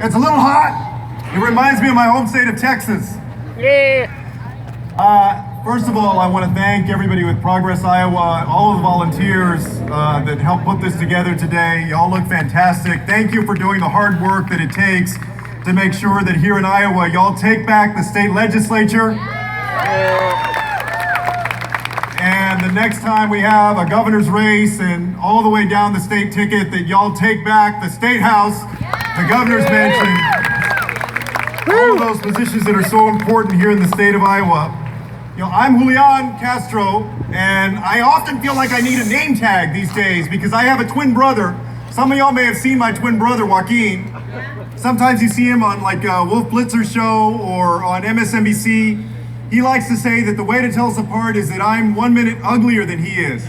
It's a little hot. It reminds me of my home state of Texas. Yeah. First of all, I want to thank everybody with Progress Iowa, all of the volunteers that helped put this together today. Y'all look fantastic. Thank you for doing the hard work that it takes to make sure that here in Iowa, y'all take back the state legislature. And the next time we have a governor's race and all the way down the state ticket, that y'all take back the state house, the governor's mansion, all of those positions that are so important here in the state of Iowa. You know, I'm Jullian Castro, and I often feel like I need a name tag these days because I have a twin brother. Some of y'all may have seen my twin brother, Joaquin. Sometimes you see him on like Wolf Blitzer's show or on MSNBC. He likes to say that the way to tell us apart is that I'm 1 minute uglier than he is.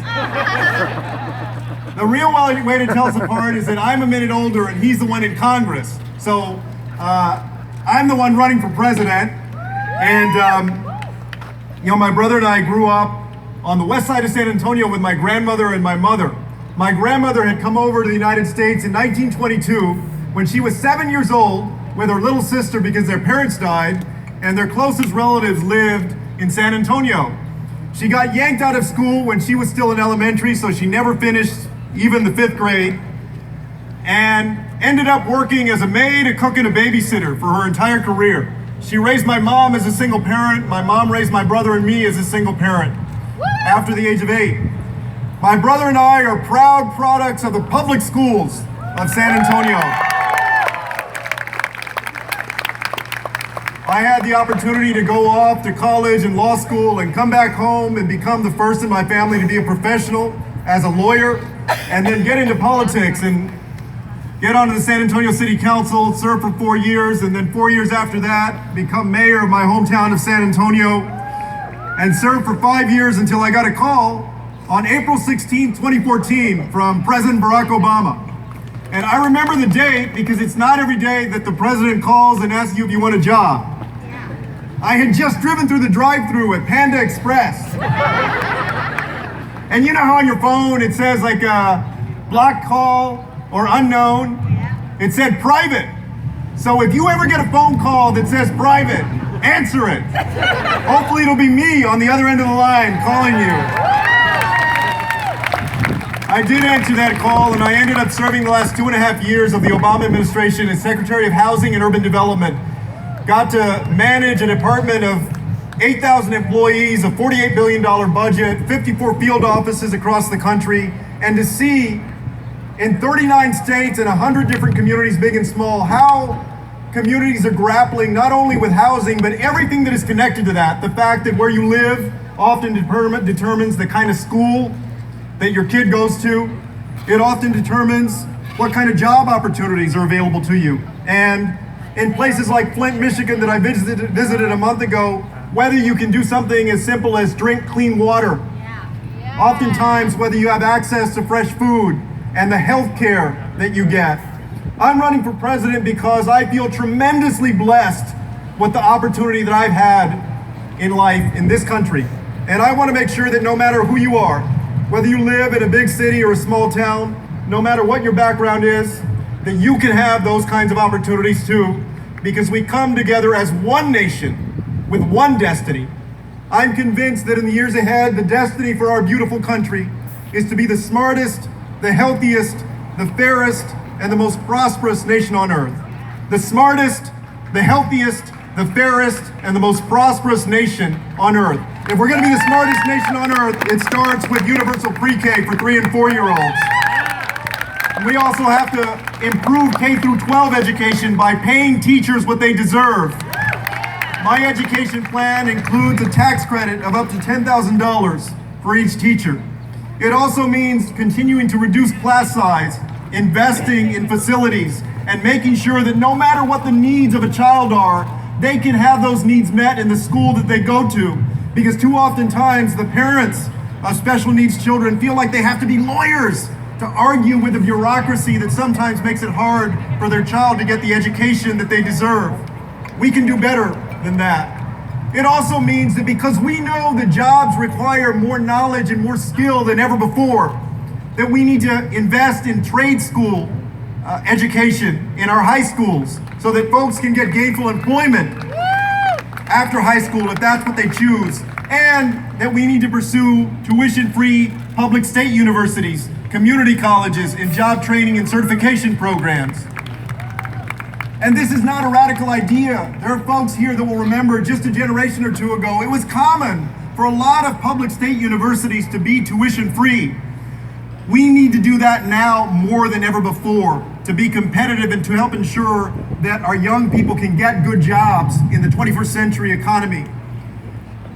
The real way to tell us apart is that I'm a minute older and he's the one in Congress. So I'm the one running for president. And you know, my brother and I grew up on the west side of San Antonio with my grandmother and my mother. My grandmother had come over to the United States in 1922 when she was 7 years old with her little sister because their parents died and their closest relatives lived in San Antonio. She got yanked out of school when she was still in elementary, so she never finished even the 5th grade, and ended up working as a maid, a cook, and a babysitter for her entire career. She raised my mom as a single parent. My mom raised my brother and me as a single parent after the age of 8. My brother and I are proud products of the public schools of San Antonio. I had the opportunity to go off to college and law school and come back home and become the first in my family to be a professional as a lawyer, and then get into politics and get onto the San Antonio City Council, serve for 4 years, and then 4 years after that, become mayor of my hometown of San Antonio, and serve for 5 years until I got a call on April 16, 2014 from President Barack Obama. And I remember the date because it's not every day that the president calls and asks you if you want a job. I had just driven through the drive-thru at Panda Express. And you know how on your phone it says like block call or unknown? It said private. So if you ever get a phone call that says private, answer it. Hopefully it'll be me on the other end of the line calling you. I did answer that call, and I ended up serving the last 2.5 years of the Obama administration as Secretary of Housing and Urban Development. Got to manage a department of 8,000 employees, a $48 billion budget, 54 field offices across the country, and to see in 39 states and 100 different communities, big and small, how communities are grappling not only with housing, but everything that is connected to that. The fact that where you live often determines the kind of school that your kid goes to. It often determines what kind of job opportunities are available to you. And in places like Flint, Michigan that I visited a month ago, whether you can do something as simple as drink clean water, oftentimes whether you have access to fresh food and the health care that you get. I'm running for president because I feel tremendously blessed with the opportunity that I've had in life in this country. And I want to make sure that no matter who you are, whether you live in a big city or a small town, no matter what your background is, that you can have those kinds of opportunities too, because we come together as one nation with one destiny. I'm convinced that in the years ahead, the destiny for our beautiful country is to be the smartest, the healthiest, the fairest, and the most prosperous nation on earth. The smartest, the healthiest, the fairest, and the most prosperous nation on earth. If we're going to be the smartest nation on earth, it starts with universal pre-K for 3- and 4-year-olds. We also have to improve K through 12 education by paying teachers what they deserve. My education plan includes a tax credit of up to $10,000 for each teacher. It also means continuing to reduce class size, investing in facilities, and making sure that no matter what the needs of a child are, they can have those needs met in the school that they go to. Because too often times the parents of special needs children feel like they have to be lawyers to argue with the bureaucracy that sometimes makes it hard for their child to get the education that they deserve. We can do better than that. It also means that because we know that jobs require more knowledge and more skill than ever before, that we need to invest in trade school education in our high schools so that folks can get gainful employment after high school if that's what they choose, and that we need to pursue tuition-free public state universities, community colleges, and job training and certification programs. And this is not a radical idea. There are folks here that will remember just a generation or two ago, it was common for a lot of public state universities to be tuition-free. We need to do that now more than ever before to be competitive and to help ensure that our young people can get good jobs in the 21st century economy.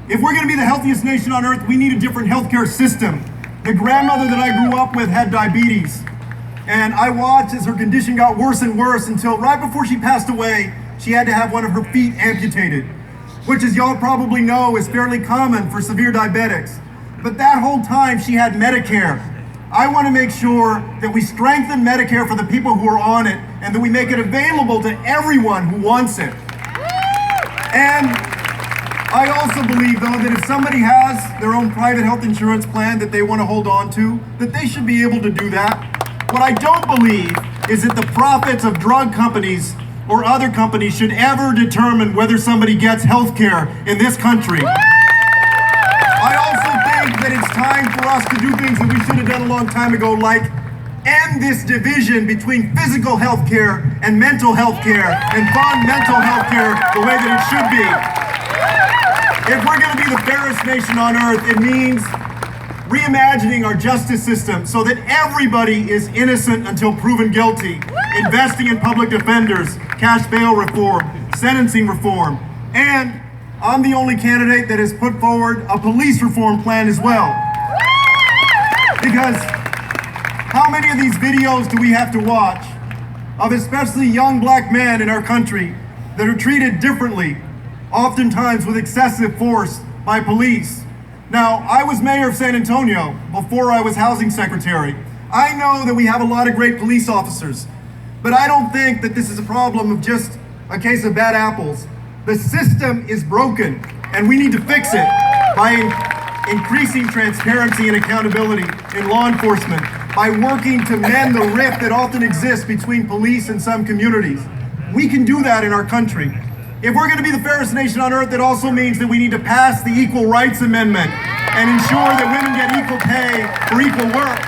If we're going to be the healthiest nation on earth, we need a different healthcare system. The grandmother that I grew up with had diabetes, and I watched as her condition got worse and worse until right before she passed away, she had to have one of her feet amputated, which, as y'all probably know, is fairly common for severe diabetics. But that whole time she had Medicare. I want to make sure that we strengthen Medicare for the people who are on it and that we make it available to everyone who wants it. And I also believe, though, that if somebody has their own private health insurance plan that they want to hold on to, that they should be able to do that. What I don't believe is that the profits of drug companies or other companies should ever determine whether somebody gets health care in this country. I also think that it's time for us to do things that we should have done a long time ago, like end this division between physical health care and mental health care and fund mental health care the way that it should be. If we're going to be the fairest nation on earth, it means reimagining our justice system so that everybody is innocent until proven guilty, investing in public defenders, cash bail reform, sentencing reform, and I'm the only candidate that has put forward a police reform plan as well. Because how many of these videos do we have to watch of especially young black men in our country that are treated differently, oftentimes with excessive force by police? Now, I was mayor of San Antonio before I was housing secretary. I know that we have a lot of great police officers, but I don't think that this is a problem of just a case of bad apples. The system is broken, and we need to fix it by increasing transparency and accountability in law enforcement, by working to mend the rift that often exists between police and some communities. We can do that in our country. If we're going to be the fairest nation on earth, it also means that we need to pass the Equal Rights Amendment and ensure that women get equal pay for equal work,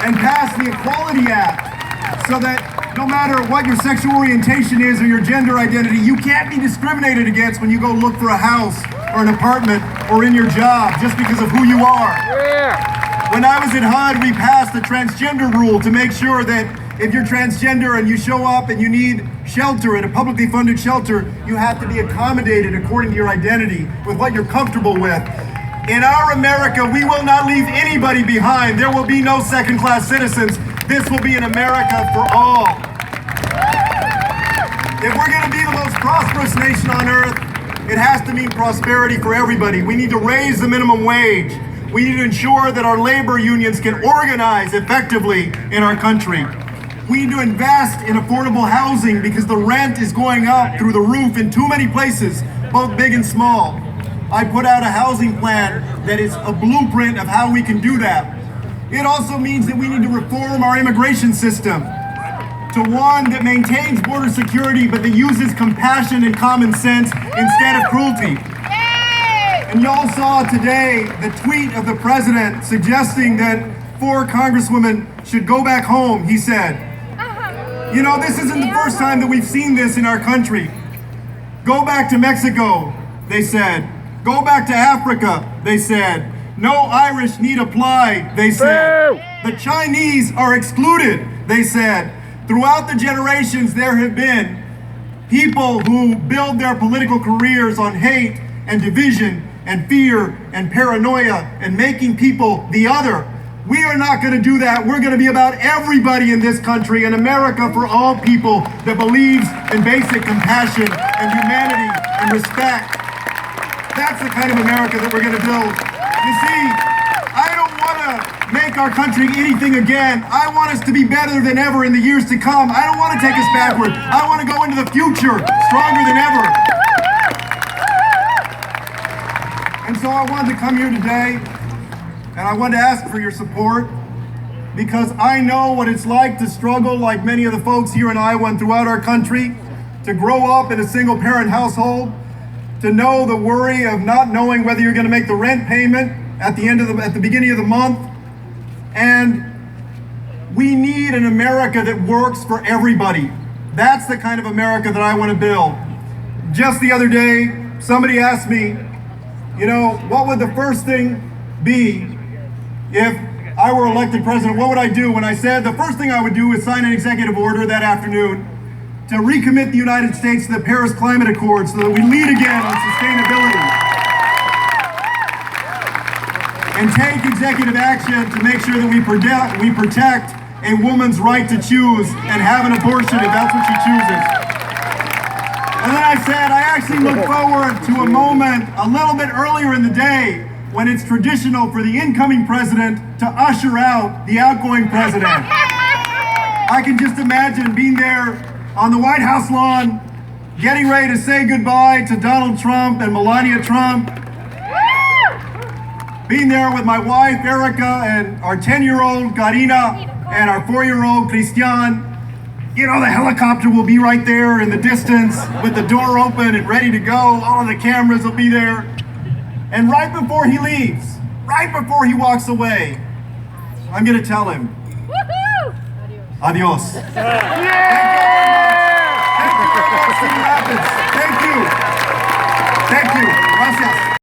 and pass the Equality Act so that no matter what your sexual orientation is or your gender identity, you can't be discriminated against when you go look for a house or an apartment or in your job just because of who you are. Yeah. When I was at HUD, we passed the transgender rule to make sure that if you're transgender and you show up and you need shelter at a publicly funded shelter, you have to be accommodated according to your identity with what you're comfortable with. In our America, we will not leave anybody behind. There will be no second-class citizens. This will be an America for all. If we're going to be the most prosperous nation on earth, it has to mean prosperity for everybody. We need to raise the minimum wage. We need to ensure that our labor unions can organize effectively in our country. We need to invest in affordable housing because the rent is going up through the roof in too many places, both big and small. I put out a housing plan that is a blueprint of how we can do that. It also means that we need to reform our immigration system to one that maintains border security but that uses compassion and common sense instead of cruelty. And y'all saw today the tweet of the president suggesting that 4 congresswomen should go back home. He said, you know, this isn't the first time that we've seen this in our country. Go back to Mexico, they said. Go back to Africa, they said. No Irish need apply, they said. The Chinese are excluded, they said. Throughout the generations, there have been people who build their political careers on hate and division and fear and paranoia and making people the other. We are not going to do that. We're going to be about everybody in this country, an America for all people that believes in basic compassion and humanity and respect. That's the kind of America that we're going to build. You see, I don't want to make our country anything again. I want us to be better than ever in the years to come. I don't want to take us backward. I want to go into the future stronger than ever. And so I wanted to come here today, and I wanted to ask for your support because I know what it's like to struggle like many of the folks here in Iowa and throughout our country, to grow up in a single parent household, to know the worry of not knowing whether you're going to make the rent payment at the beginning of the month. And we need an America that works for everybody. That's the kind of America that I want to build. Just the other day, somebody asked me, what would the first thing be if I were elected president? What would I do? When I said the first thing I would do is sign an executive order that afternoon to recommit the United States to the Paris Climate Accord so that we lead again on sustainability. And take executive action to make sure that we protect a woman's right to choose and have an abortion if that's what she chooses. And then I said, I actually look forward to a moment a little bit earlier in the day when it's traditional for the incoming president to usher out the outgoing president. I can just imagine being there on the White House lawn, getting ready to say goodbye to Donald Trump and Melania Trump, being there with my wife, Erica, and our 10-year-old, Karina, and our 4-year-old, Christian. The helicopter will be right there in the distance with the door open and ready to go. All of the cameras will be there. And right before he leaves, right before he walks away, I'm going to tell him, adios. Thank you very much. Thank you very much, Cedar Rapids. Thank you. Thank you. Gracias.